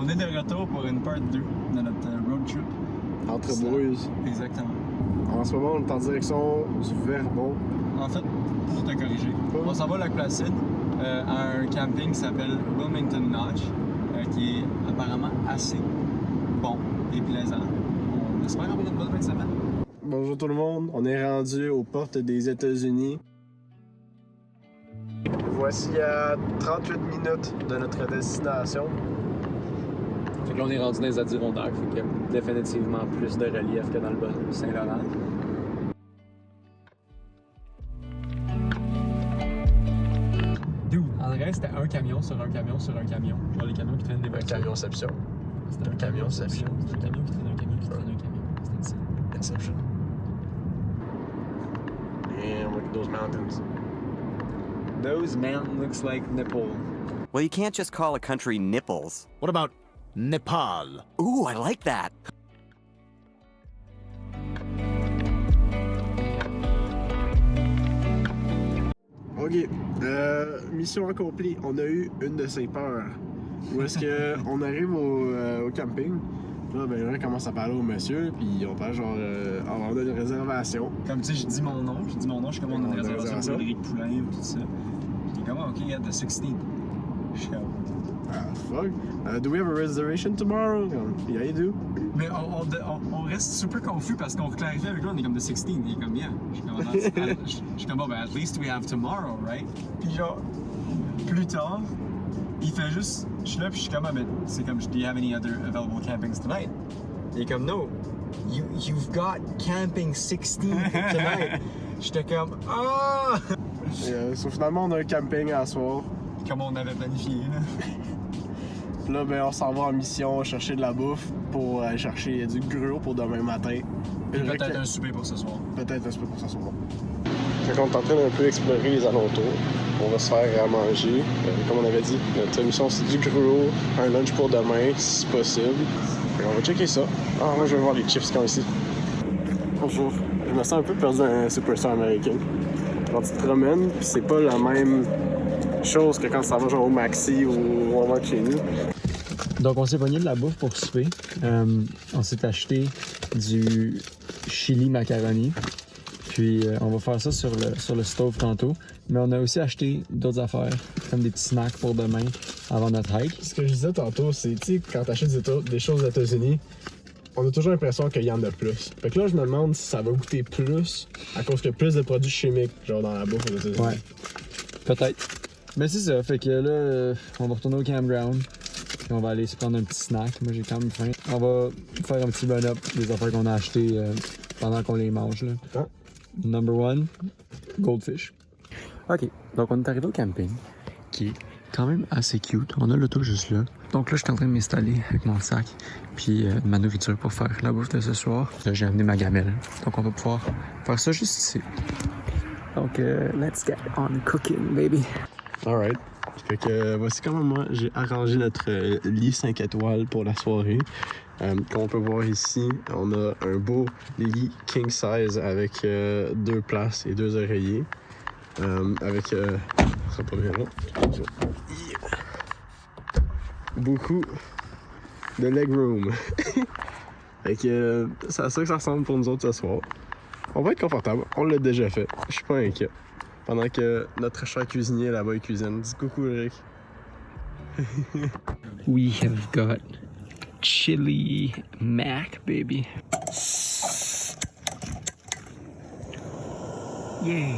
est de retour pour une part 2 de notre road trip. Entre boys. Exactement. En ce moment, on est en direction du Vermont. En fait, pour te corriger, on s'en va à Lac-Placide à un camping qui s'appelle Wilmington Notch, qui est apparemment assez bon et plaisant. On espère avoir une bonne fin de semaine. Bonjour tout le monde, on est rendu aux portes des États-Unis. Voici à 38 minutes de notre destination. Fait que là, on est rendu dans les Adirondacks, fait qu'il y a définitivement plus de relief que dans le bas du Saint-Laurent. Dude, en vrai, c'était un camion sur un camion sur un camion. Genre les camions qui traînent des voitures. Un camionception. C'était un camionception. C'était un camion qui traîne un camion qui traîne un camion. C'était insane. Inception. And look at those mountains. Those mountains looks like Nepal. Well, you can't just call a country nipples. What about Nepal? Ooh, I like that. Ok, mission accomplie. On a eu une de ces peurs. Où est-ce qu'on arrive au camping, là, ben là, on commence à parler au monsieur, puis on parle genre, on a une réservation. Comme tu sais, je dis mon nom, je commande une réservation pour Éric Poulain et tout ça. Il est comme, OK, il y a the 16. Je suis comme, Ah, fuck. Do we have a reservation tomorrow? Yeah, you do. mais on reste super confus parce qu'on clarifie avec lui, on est comme the 16. Il est comme, yeah. Je suis comme, bon, ben, at least we have tomorrow, right? Puis genre, plus tard, il fait juste, je suis là, puis je suis comme, ah, mais c'est comme, do you have any other available campings tonight? Il est comme, no, you've got camping 16 tonight. J'étais comme, ah! So, finalement, on a un camping à soir. Comme on avait planifié, là. Puis là, ben, on s'en va en mission chercher de la bouffe pour aller chercher du gruau pour demain matin. Et peut-être un souper pour ce soir. Peut-être un souper pour ce soir. Fait qu'on est en train d'un peu explorer les alentours. On va se faire à manger. Comme on avait dit, notre mission c'est du gruau, un lunch pour demain, si possible. Fait qu'on va checker ça. Ah, moi je vais voir les chips qui sont ici. Bonjour. Je me sens un peu perdu dans un superstar américain. Quand tu te promènes, pis c'est pas la même chose que quand ça va genre au Maxi ou au Walmart chez nous. Donc, on s'est pogné de la bouffe pour souper. On s'est acheté du chili macaroni. Puis, on va faire ça sur le stove tantôt. Mais on a aussi acheté d'autres affaires, comme des petits snacks pour demain avant notre hike. Ce que je disais tantôt, c'est, tu sais, quand t'achètes des choses aux États-Unis, on a toujours l'impression qu'il y en a plus. Fait que là, je me demande si ça va goûter plus à cause qu'il y a plus de produits chimiques, genre dans la bouffe aux États-Unis. Ouais, peut-être. Mais c'est ça, fait que là, on va retourner au campground. Puis on va aller se prendre un petit snack. Moi, j'ai quand même faim. On va faire un petit run-up des affaires qu'on a achetées pendant qu'on les mange, là. Ah. Number one, goldfish. OK, donc on est arrivé au camping, qui est quand même assez cute. On a l'auto juste là. Donc là, je suis en train de m'installer avec mon sac, puis ma nourriture pour faire la bouffe de ce soir. Là, j'ai amené ma gamelle. Donc on va pouvoir faire ça juste ici. Donc, let's get on cooking, baby. Alright. Fait que voici comment moi j'ai arrangé notre lit 5 étoiles pour la soirée. Comme on peut voir ici, on a un beau lit king size avec 2 places et 2 oreillers. Avec ça sera pas bien là. Beaucoup de leg room. Fait que c'est à ça que ça ressemble pour nous autres ce soir. On va être confortable, on l'a déjà fait. Je suis pas inquiet. Pendant que notre cher cuisinier là-bas il cuisine. Dis coucou Eric. We have got chili mac, baby. Yay!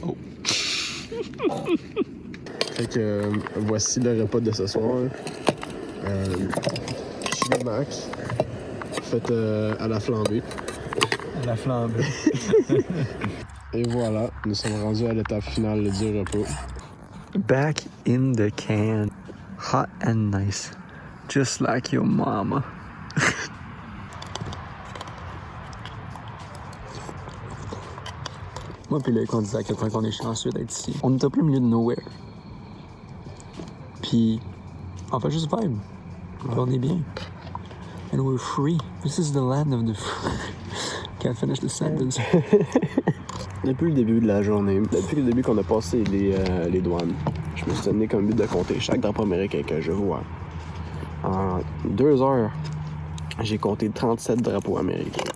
Oh! Fait que voici le repas de ce soir. Chili mac. Fait à la flambée. À la flambée. Et voilà, nous sommes rendus à l'étape finale du repas. Back in the can. Hot and nice. Just like your mama. Moi puis là, quand on disait à quel point on est chanceux d'être ici, on est au plein milieu de nowhere. Puis, on fait juste vibe. Puis on est bien. And we're free. This is the land of the free. Can't finish the sentence. Depuis le début de la journée, depuis le début qu'on a passé les douanes, je me suis donné comme but de compter chaque drapeau américain que je vois. En 2 heures, j'ai compté 37 drapeaux américains.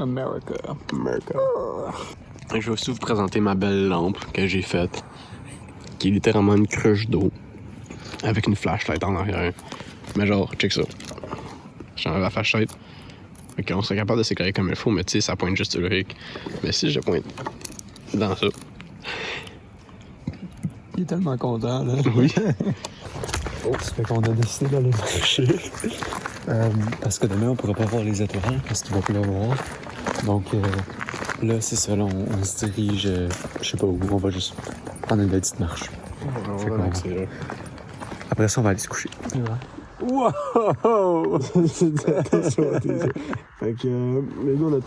America. Je vais aussi vous présenter ma belle lampe que j'ai faite, qui est littéralement une cruche d'eau, avec une flashlight en arrière. Mais genre, check ça. J'enlève la flashlight. Ok, on serait capable de s'éclairer comme il faut, mais tu sais, ça pointe juste Ulrich. Mais si je pointe dans ça. Il est tellement content, là. Oui. Ça fait qu'on a décidé d'aller marcher. Parce que demain, on pourra pas voir les étoiles parce qu'il va pleuvoir. Donc là, c'est ça, là, on se dirige, je sais pas où, on va juste prendre une petite marche. Après ça, on va aller se coucher. Wow! Attention à tes yeux. Fait que, mais nous, on a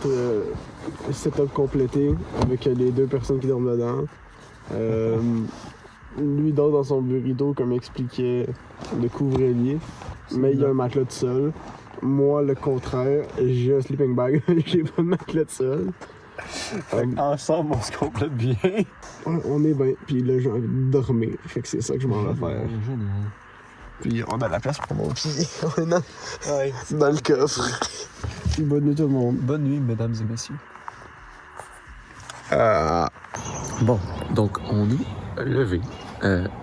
setup complété avec les 2 personnes qui dorment dedans. Lui dort dans son burrito, comme expliquait le couvre-lit, mais il y a un matelas de sol. Moi, le contraire, j'ai un sleeping bag, j'ai pas de matelas de sol. Ensemble, on se complète bien. On est bien, puis là, j'ai envie de dormir. Fait que c'est ça que je m'en vais faire. Puis on a la place pour mon pied. On est dans le coffre. Puis bonne nuit tout le monde. Bonne nuit, mesdames et messieurs. Bon, donc on est levé.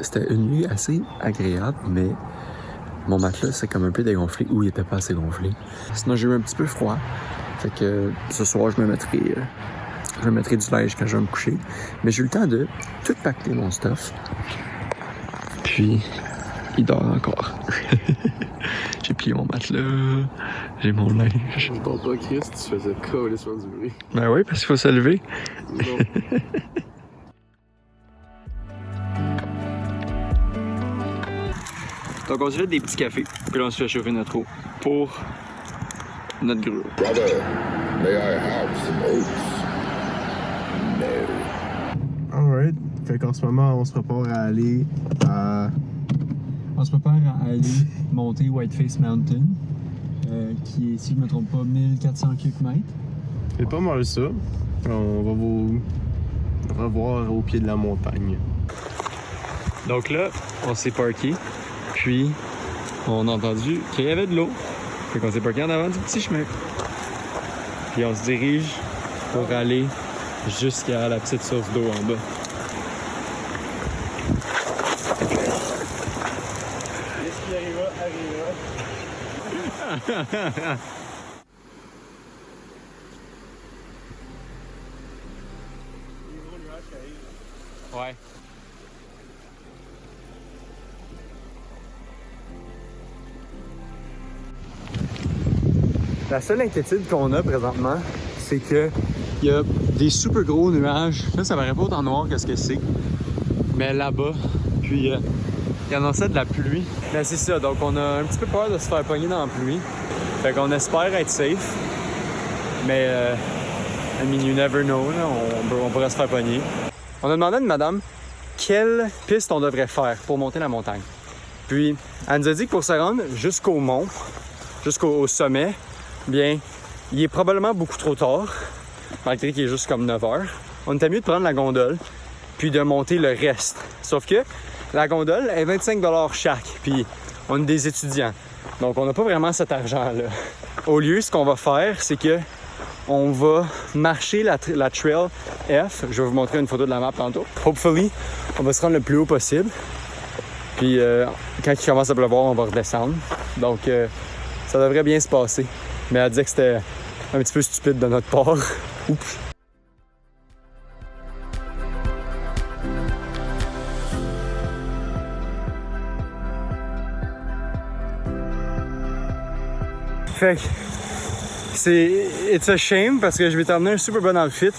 C'était une nuit assez agréable, mais mon matelas s'est comme un peu dégonflé ou il était pas assez gonflé. Sinon, j'ai eu un petit peu froid. Fait que ce soir, je me mettrai du linge quand je vais me coucher. Mais j'ai eu le temps de tout pacter mon stuff. Puis, il dort encore. J'ai plié mon matelas, j'ai mon linge. Je ne parle pas, Chris, tu faisais complètement du bruit. Ben oui, parce qu'il faut se lever. Non. Donc on se fait des petits cafés, puis là on se fait chauffer notre eau pour notre grue. Brother, may I have some oats? No. Alright. Fait qu'en ce moment, on se prépare à aller à... On se prépare à aller monter Whiteface Mountain, qui est, si je ne me trompe pas, 1400 km. C'est pas mal ça. On va vous revoir au pied de la montagne. Donc là, on s'est parké, puis on a entendu qu'il y avait de l'eau. Fait qu'on s'est parké en avant du petit chemin. Puis on se dirige pour aller jusqu'à la petite source d'eau en bas. Qu'est-ce qui arrivera, arrivera. Ouais. La seule inquiétude qu'on a présentement, c'est que il y a des super gros nuages. Là, ça paraît pas autant noir que ce que c'est. Mais là-bas, puis il y en a ça de la pluie. Mais c'est ça, donc on a un petit peu peur de se faire pogner dans la pluie. Fait qu'on espère être safe. Mais, I mean, you never know, là, on pourrait se faire pogner. On a demandé à une madame quelle piste on devrait faire pour monter la montagne. Puis, elle nous a dit que pour se rendre jusqu'au mont, jusqu'au sommet, bien, il est probablement beaucoup trop tard, malgré qu'il est juste comme 9 heures. On était mieux de prendre la gondole, puis de monter le reste. Sauf que la gondole est 25 $ chaque, puis on est des étudiants. Donc, on n'a pas vraiment cet argent-là. Au lieu, ce qu'on va faire, c'est que on va marcher la trail F. Je vais vous montrer une photo de la map tantôt. Hopefully, on va se rendre le plus haut possible. Puis, quand il commence à pleuvoir, on va redescendre. Donc, ça devrait bien se passer. Mais elle disait que c'était un petit peu stupide de notre part. Oups. Fait que it's a shame parce que je vais t'emmener un super bon outfit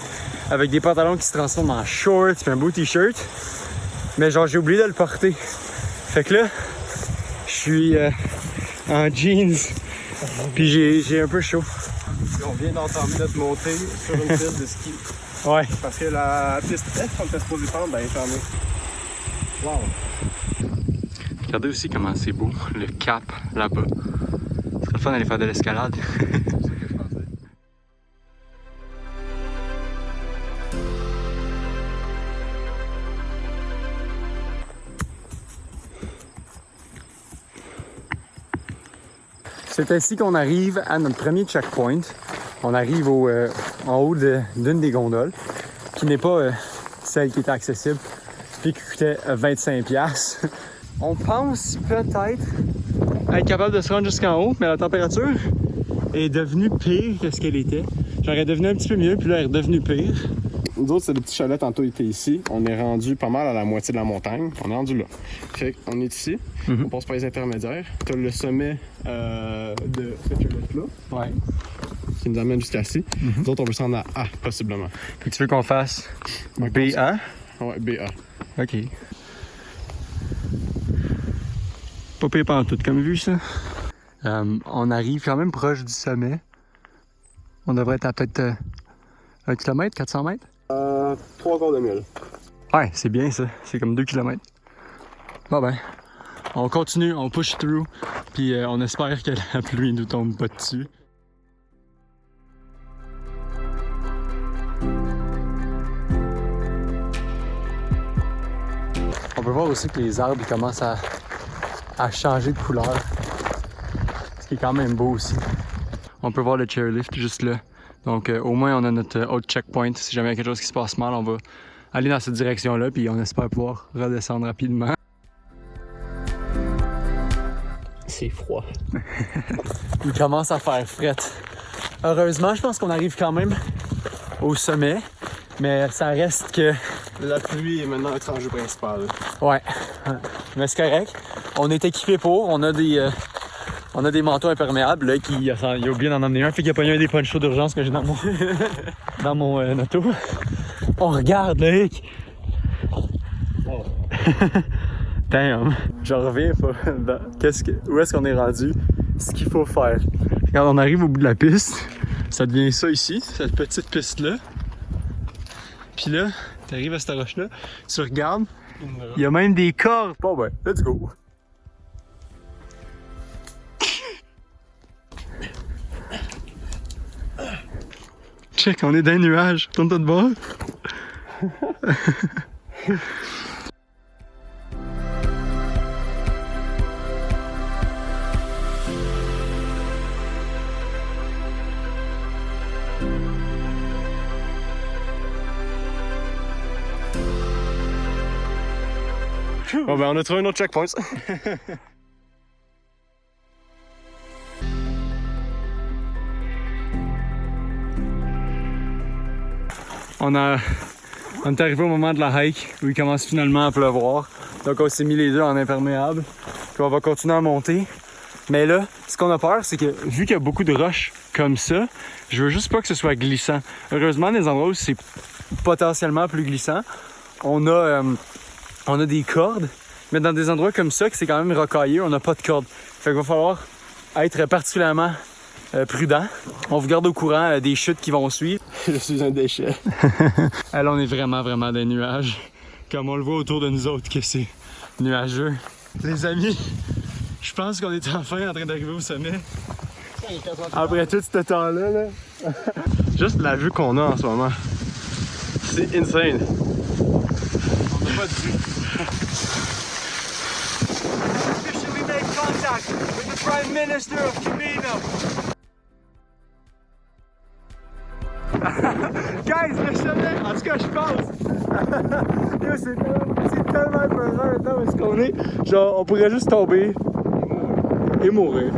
avec des pantalons qui se transforment en shorts puis un beau t-shirt. Mais genre, j'ai oublié de le porter. Fait que là, je suis en jeans puis j'ai un peu chaud. On vient d'entamer notre montée sur une piste de ski. Ouais. Parce que la piste F, qu'on était supposé prendre, ben, elle est fermée. Wow. Regardez aussi comment c'est beau, le cap là-bas. Ce serait le fun d'aller faire de l'escalade. C'est ainsi qu'on arrive à notre premier checkpoint. On arrive en haut d'une des gondoles, qui n'est pas celle qui était accessible, puis qui coûtait 25$. On pense peut-être être capable de se rendre jusqu'en haut, mais la température est devenue pire que ce qu'elle était. J'aurais devenu un petit peu mieux, puis là, elle est redevenue pire. Nous autres, c'est le petit chalet, tantôt, il était ici. On est rendu pas mal à la moitié de la montagne. On est rendu là. Fait qu'on est ici. On passe par les intermédiaires. T'as le sommet de cette chalet-là. Ouais. Qui nous amène jusqu'à ici. Nous autres, on veut se rendre à A, possiblement. Puis tu veux qu'on fasse BA? Ouais, BA. OK. Pas pire pantoute comme vue, ça. On arrive quand même proche du sommet. On devrait être à peut-être 1 km, 400 mètres? 3/4 de mille. Ouais, c'est bien ça. C'est comme 2 km. Bon ben, on continue, on push through, puis on espère que la pluie nous tombe pas dessus. On peut voir aussi que les arbres ils commencent à changer de couleur. Ce qui est quand même beau aussi. On peut voir le chairlift juste là. Donc au moins on a notre autre checkpoint. Si jamais il y a quelque chose qui se passe mal, on va aller dans cette direction-là, puis on espère pouvoir redescendre rapidement. C'est froid. Il commence à faire fret. Heureusement, je pense qu'on arrive quand même au sommet, mais ça reste que... La pluie est maintenant notre enjeu principal. Ouais, mais c'est correct. On est équipé pour, on a des manteaux imperméables, là, il a oublié d'en emmener un, fait qu'il a pogné un des ponchos d'urgence que j'ai dans mon, dans mon auto. On regarde, là, oh. Damn, je reviens pas. Où est-ce qu'on est rendu? Ce qu'il faut faire. Quand on arrive au bout de la piste, ça devient ça ici, cette petite piste-là. Puis là, t'arrives à cette roche-là, tu regardes, il y a même des cordes. Bon ben, let's go. Check, on est dans les nuages. Tourne-toi de bord. Bon ben, on a trouvé un autre checkpoint. On est arrivé au moment de la hike où il commence finalement à pleuvoir. Donc on s'est mis les deux en imperméable. Puis on va continuer à monter. Mais là, ce qu'on a peur, c'est que vu qu'il y a beaucoup de roches comme ça, je veux juste pas que ce soit glissant. Heureusement, des endroits où c'est potentiellement plus glissant, on a des cordes. Mais dans des endroits comme ça, que c'est quand même rocailleux, on n'a pas de cordes. Fait qu'il va falloir être particulièrement prudent. On vous garde au courant des chutes qui vont suivre. Je suis un déchet. Là, on est vraiment dans les nuages. Comme on le voit autour de nous autres, que c'est nuageux. Les amis, je pense qu'on est enfin en train d'arriver au sommet. Après tout ce temps-là, là. Juste la vue qu'on a en ce moment. C'est insane. On n'a pas de vue. Officially made contact with the Prime Minister of Camino. Guys, le sommet, en tout cas, je pense. Yo, c'est tellement peureux maintenant où est-ce qu'on est. Genre, on pourrait juste tomber et mourir.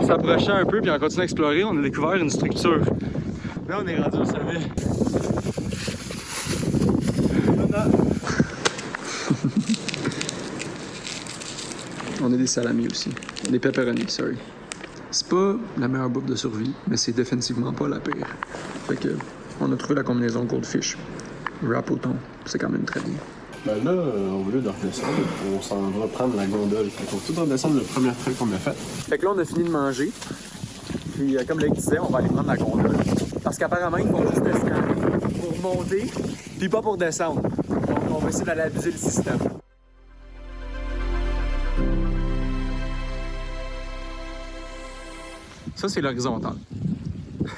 S'approchant un peu, puis on continue à explorer, on a découvert une structure. Là, on est rendu au sommet. On a des salamis aussi. Des pepperoni, sorry. C'est pas la meilleure bouffe de survie, mais c'est définitivement pas la pire. Fait que, on a trouvé la combinaison Goldfish. Wrap au thon. C'est quand même très bien. Ben là, au lieu de redescendre, on s'en va prendre la gondole. Fait qu'on va tout redescendre le premier truc qu'on a fait. Fait que là, on a fini de manger. Puis, comme Lake disait, on va aller prendre la gondole. Parce qu'apparemment, ils font juste descendre pour monter, puis pas pour descendre. Donc, on va essayer d'aller abuser le système. Ça, c'est l'horizontal.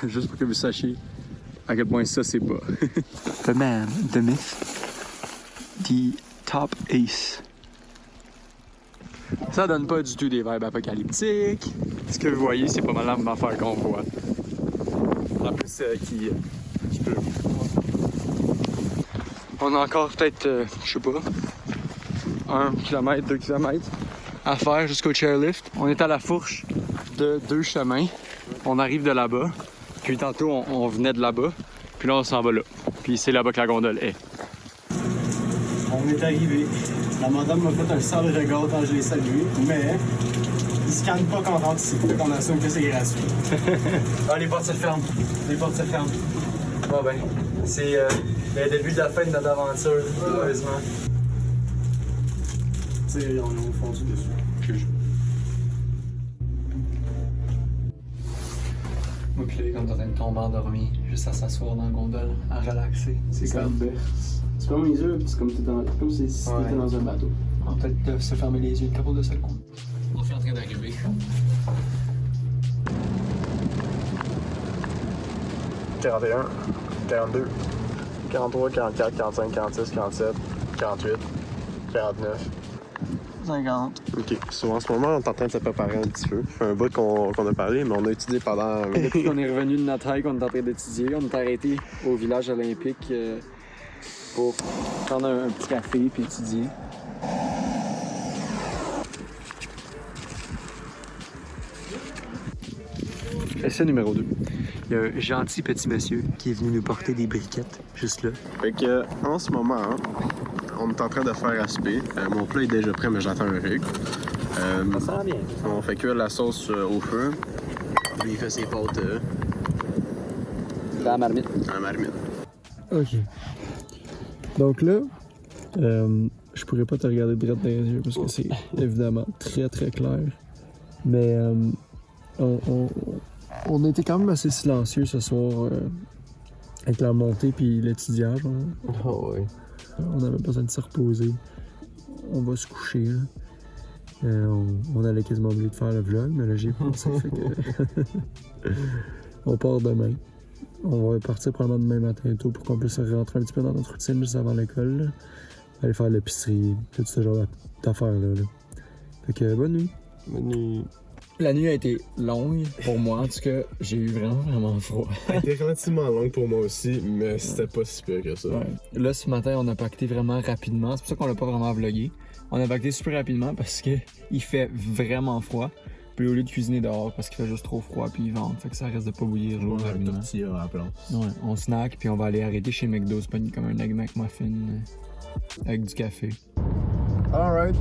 Juste pour que vous sachiez à quel point ça, c'est bas. The man, the myth, the top ace. Ça donne pas du tout des vibes apocalyptiques. Ce que vous voyez, c'est pas mal la même affaire qu'on voit. En plus, qui peut. On a encore peut-être, je sais pas, 1 km, 2 km à faire jusqu'au chairlift. On est à la fourche de 2 chemins. On arrive de là-bas. Puis tantôt, on venait de là-bas. Puis là, on s'en va là. Puis c'est là-bas que la gondole est. On est arrivé. La madame m'a fait un sale regard quand je l'ai salué, mais ils scannent pas quand on rentre ici. Fait qu'on assume que c'est gratuit. Ah, les portes se ferment. Les portes se ferment. Bon ben, c'est le début de la fin de notre aventure, heureusement. Tu sais, on est fondu dessus. Moi pis là, comme en train de tomber endormi, juste à s'asseoir dans la gondole, à relaxer. C'est comme tu fermes les yeux, puis c'est comme si t'étais dans un bateau. On va peut-être se fermer les yeux une couple de secondes. On est en train d'arriver. 41, 42, 43, 44, 45, 46, 47, 48, 49. 50. Ok, souvent en ce moment, on est en train de se préparer un petit peu. Un bout qu'on a parlé, mais on a étudié pendant. Depuis qu'on est revenu de notre hike, on est en train d'étudier. On est arrêté au village olympique pour prendre un petit café puis étudier. Essai numéro 2. Il y a un gentil petit monsieur qui est venu nous porter des briquettes, juste là. Fait que, en ce moment, on est en train de faire à souper. Mon plat est déjà prêt, mais j'attends un rug. Ça sent bien. On fait cuire la sauce au feu. Lui, il fait ses pâtes Dans la marmite. à la marmite. Ok. Donc là, je pourrais pas te regarder droit dans les yeux parce que c'est évidemment très très clair. Mais on était quand même assez silencieux ce soir avec la montée puis l'étudiage. Oh, ouais. On avait besoin de se reposer. On va se coucher. Là. On allait quasiment oublier de faire le vlog, mais là j'ai pensé fait que on part demain. On va partir probablement demain matin tôt pour qu'on puisse rentrer un petit peu dans notre routine juste avant l'école. Là. Aller faire l'épicerie, tout ce genre d'affaires-là. Là. Fait que bonne nuit. Bonne nuit. La nuit a été longue pour moi, en tout cas, j'ai eu vraiment froid. Elle était relativement longue pour moi aussi, mais c'était pas si pire que ça. Ouais. Là, ce matin, on a pacté vraiment rapidement. C'est pour ça qu'on l'a pas vraiment vlogué. On a pacté super rapidement parce que il fait vraiment froid. Puis au lieu de cuisiner dehors parce qu'il fait juste trop froid puis il vente, fait que ça reste de pas bouillir l'eau rapidement. Ouais, on snack puis on va aller arrêter chez McDo, se pogner comme un Egg McMuffin avec du café. Alright.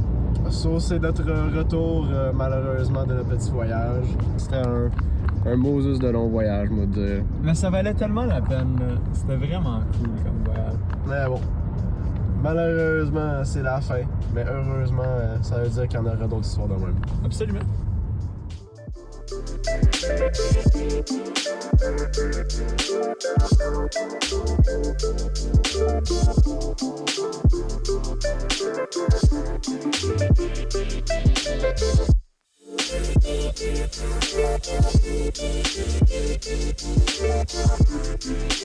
So, c'est notre retour, malheureusement, de notre petit voyage. C'était un Moses de long voyage, moi, de dire. Mais ça valait tellement la peine, là. C'était vraiment cool comme voyage. Mais bon. Malheureusement, c'est la fin. Mais heureusement, ça veut dire qu'il y en aura d'autres histoires de même. Absolument.